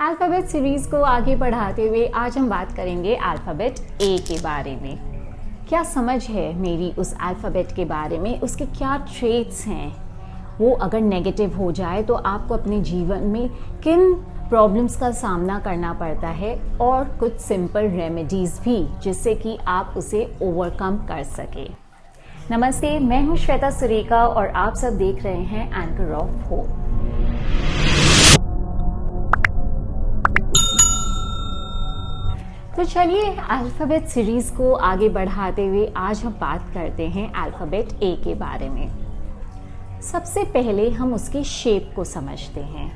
Alphabet series को आगे बढ़ाते हुए आज हम बात करेंगे अल्फ़ाबेट ए के बारे में। क्या समझ है मेरी उस अल्फ़ाबेट के बारे में, उसके क्या ट्रेट्स हैं, वो अगर नेगेटिव हो जाए तो आपको अपने जीवन में किन प्रॉब्लम्स का सामना करना पड़ता है और कुछ सिंपल रेमेडीज़ भी जिससे कि आप उसे ओवरकम कर सके। नमस्ते, मैं हूँ श्वेता सुरेखा और आप सब देख रहे हैं एंकर ऑफ होप। तो चलिए अल्फ़ाबेट सीरीज़ को आगे बढ़ाते हुए आज हम बात करते हैं अल्फ़ाबेट ए के बारे में। सबसे पहले हम उसके शेप को समझते हैं।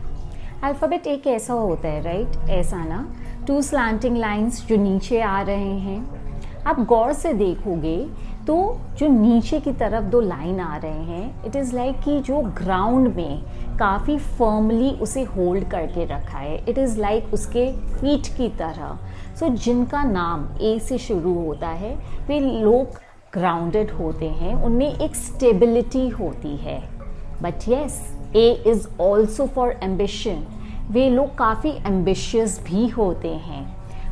अल्फ़ाबेट ए कैसा होता है, राइट? ऐसा ना, 2 स्लैंटिंग लाइंस जो नीचे आ रहे हैं। आप गौर से देखोगे तो जो नीचे की तरफ 2 लाइन आ रहे हैं, इट इज़ लाइक कि जो ग्राउंड में काफ़ी फर्मली उसे होल्ड करके रखा है। इट इज़ लाइक उसके फीट की तरह। सो जिनका नाम ए से शुरू होता है वे लोग ग्राउंडेड होते हैं, उनमें एक स्टेबिलिटी होती है। But yes, A is also for ambition. वे लोग काफ़ी एम्बिशियस भी होते हैं,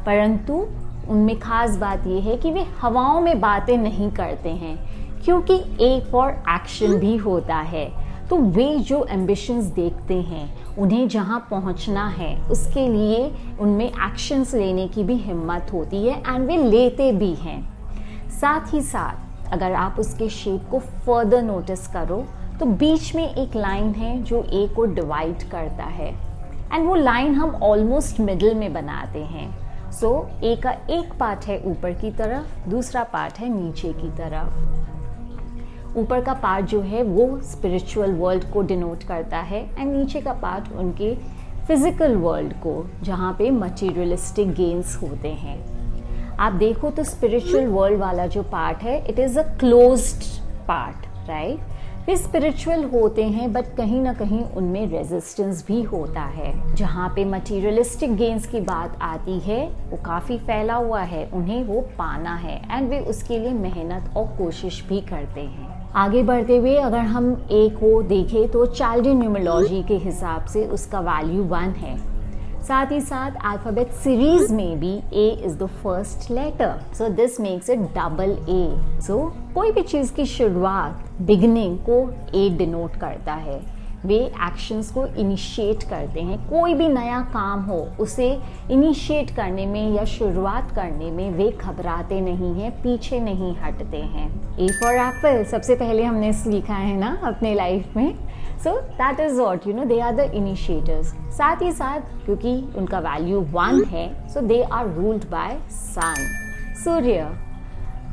परंतु उनमें खास बात यह है कि वे हवाओं में बातें नहीं करते हैं, क्योंकि ए फॉर एक्शन भी होता है। तो वे जो एम्बिशंस देखते हैं, उन्हें जहाँ पहुँचना है उसके लिए उनमें एक्शंस लेने की भी हिम्मत होती है एंड वे लेते भी हैं। साथ ही साथ अगर आप उसके शेप को फर्दर नोटिस करो तो बीच में एक लाइन है जो ए को डिवाइड करता है एंड वो लाइन हम ऑलमोस्ट मिडिल में बनाते हैं। सो ए का एक पार्ट है ऊपर की तरफ, दूसरा पार्ट है नीचे की तरफ। ऊपर का पार्ट जो है वो स्पिरिचुअल वर्ल्ड को डिनोट करता है एंड नीचे का पार्ट उनके फिजिकल वर्ल्ड को, जहाँ पे मटेरियलिस्टिक गेन्स होते हैं। आप देखो तो स्पिरिचुअल वर्ल्ड वाला जो पार्ट है, it is a closed part, right? Way spiritual होते हैं बट कहीं ना कहीं उनमें रेजिस्टेंस भी होता है। जहाँ पे मटेरियलिस्टिक गेन्स की बात आती है वो काफ़ी फैला हुआ है, उन्हें वो पाना है एंड वे उसके लिए मेहनत और कोशिश भी करते हैं। आगे बढ़ते हुए अगर हम ए को देखें तो चाइल्डन न्यूमरोलॉजी के हिसाब से उसका वैल्यू 1 है। साथ ही साथ अल्फ़ाबेट सीरीज में भी A is the first letter, so this makes it double A. So कोई भी चीज़ की शुरुआत, बिगिनिंग को ए डिनोट करता है। वे एक्शंस को इनिशिएट करते हैं। कोई भी नया काम हो उसे इनिशिएट करने में या शुरुआत करने में वे घबराते नहीं हैं, पीछे नहीं हटते हैं। ए फॉर एप्पल सबसे पहले हमने सीखा है ना अपने लाइफ में। So that is what they are the initiators. साथ ही साथ क्योंकि उनका वैल्यू 1 है, so they are ruled by sun, सूर्य।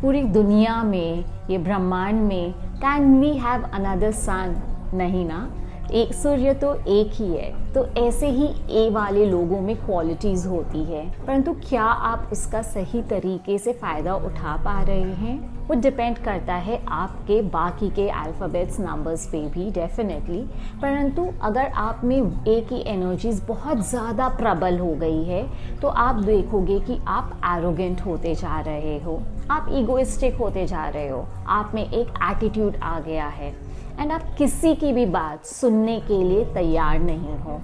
पूरी दुनिया में, ये ब्रह्मांड में, can we have another sun? नहीं ना, एक सूर्य तो एक ही है। तो ऐसे ही ए वाले लोगों में क्वालिटीज होती है, परंतु क्या आप उसका सही तरीके से फायदा उठा पा रहे हैं, वो डिपेंड करता है आपके बाकी के अल्फ़ाबेट्स नंबर्स पे भी डेफिनेटली। परंतु अगर आप में ए की एनर्जीज बहुत ज़्यादा प्रबल हो गई है तो आप देखोगे कि आप एरोगेंट होते जा रहे हो, आप ईगोइस्टिक होते जा रहे हो, आप में एक एटीट्यूड आ गया है एंड आप किसी की भी बात सुनने के लिए तैयार नहीं हो।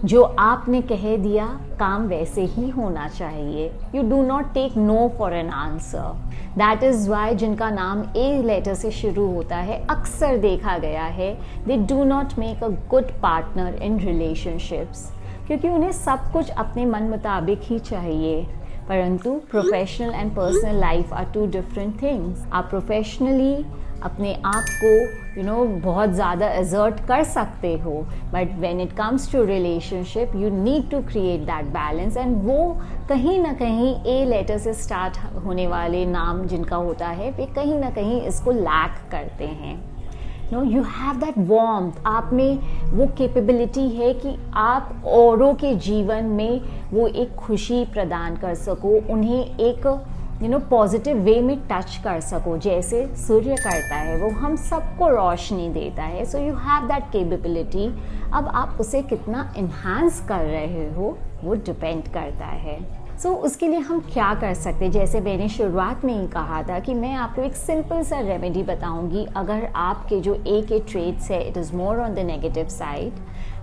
जो आपने कह दिया काम वैसे ही होना चाहिए। You do not take no for an answer. That is why जिनका नाम ए लेटर से शुरू होता है, अक्सर देखा गया है they do not make a good partner in relationships, क्योंकि उन्हें सब कुछ अपने मन मुताबिक ही चाहिए। परंतु professional and personal life are 2 different things. आप प्रोफेशनली अपने आप को बहुत ज़्यादा एजर्ट कर सकते हो, but when it comes to relationship you need to create that balance and वो कहीं ना कहीं ए लेटर से स्टार्ट होने वाले नाम जिनका होता है वे कहीं ना कहीं इसको लैक करते हैं। यू हैव दैट वार्मथ, आप में वो कैपेबिलिटी है कि आप औरों के जीवन में वो एक खुशी प्रदान कर सको, उन्हें एक पॉजिटिव वे में टच कर सको, जैसे सूर्य करता है, वो हम सबको रोशनी देता है। So you have that capability. अब आप उसे कितना इन्हांस कर रहे हो वो डिपेंड करता है। सो उसके लिए हम क्या कर सकते हैं? जैसे मैंने शुरुआत में ही कहा था कि मैं आपको एक सिंपल सा रेमेडी बताऊंगी। अगर आपके जो ए के ट्रेट्स है it is more on the negative side,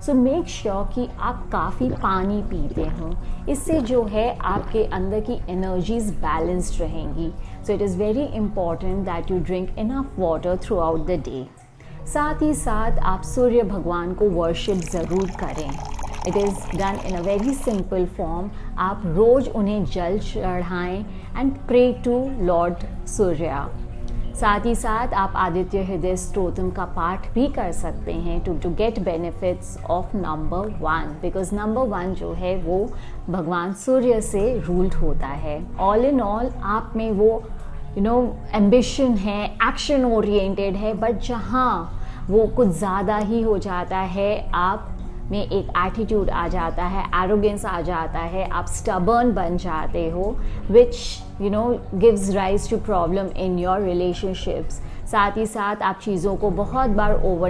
so make sure कि आप काफ़ी पानी पीते हों। इससे जो है आपके अंदर की एनर्जीज बैलेंस्ड रहेंगी। So it is very important that you drink enough water through out the day. साथ ही साथ आप सूर्य भगवान को वर्शिप ज़रूर करें। It is done in a very simple form. आप रोज़ उन्हें जल चढ़ाएं एंड प्रे टू लॉर्ड सूर्य। साथ ही साथ आप आदित्य हृदय स्तोत्रम का पाठ भी कर सकते हैं to get benefits of number 1, because number 1 जो है वो भगवान सूर्य से रूल्ड होता है। ऑल इन ऑल आप में वो एम्बिशन है, एक्शन ओरिएंटेड है, बट जहाँ वो कुछ ज़्यादा ही हो जाता है, आप में एक एटीट्यूड आ जाता है, एरोगेंस आ जाता है, आप स्टबर्न बन जाते हो, which gives rise to problem in your relationships. साथ ही साथ आप चीज़ों को बहुत बार ओवर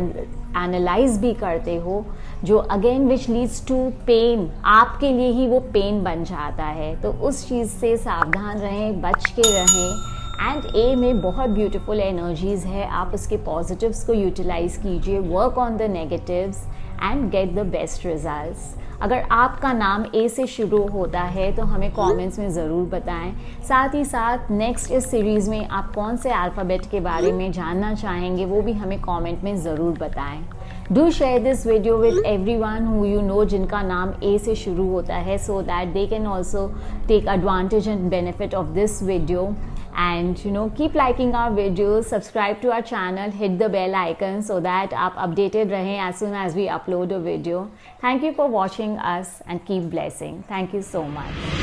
एनालाइज भी करते हो, जो again which leads to pain, आपके लिए ही वो पेन बन जाता है। तो उस चीज़ से सावधान रहें, बच के रहें। एंड ए में बहुत ब्यूटीफुल एनर्जीज है, आप उसके पॉजिटिव्स को यूटिलाइज कीजिए, work on the negatives and get the best results. अगर आपका नाम ए से शुरू होता है तो हमें कमेंट्स में ज़रूर बताएं। साथ ही साथ नेक्स्ट इस सीरीज़ में आप कौन से अल्फ़ाबेट के बारे में जानना चाहेंगे वो भी हमें कमेंट में ज़रूर बताएं। Do share this video with everyone who you know जिनका नाम ए से शुरू होता है, so that they can also take advantage and benefit of this video. And keep liking our videos, subscribe to our channel, hit the bell icon so that आप updated रहें as soon as we upload a video. Thank you for watching us and keep blessing. Thank you so much.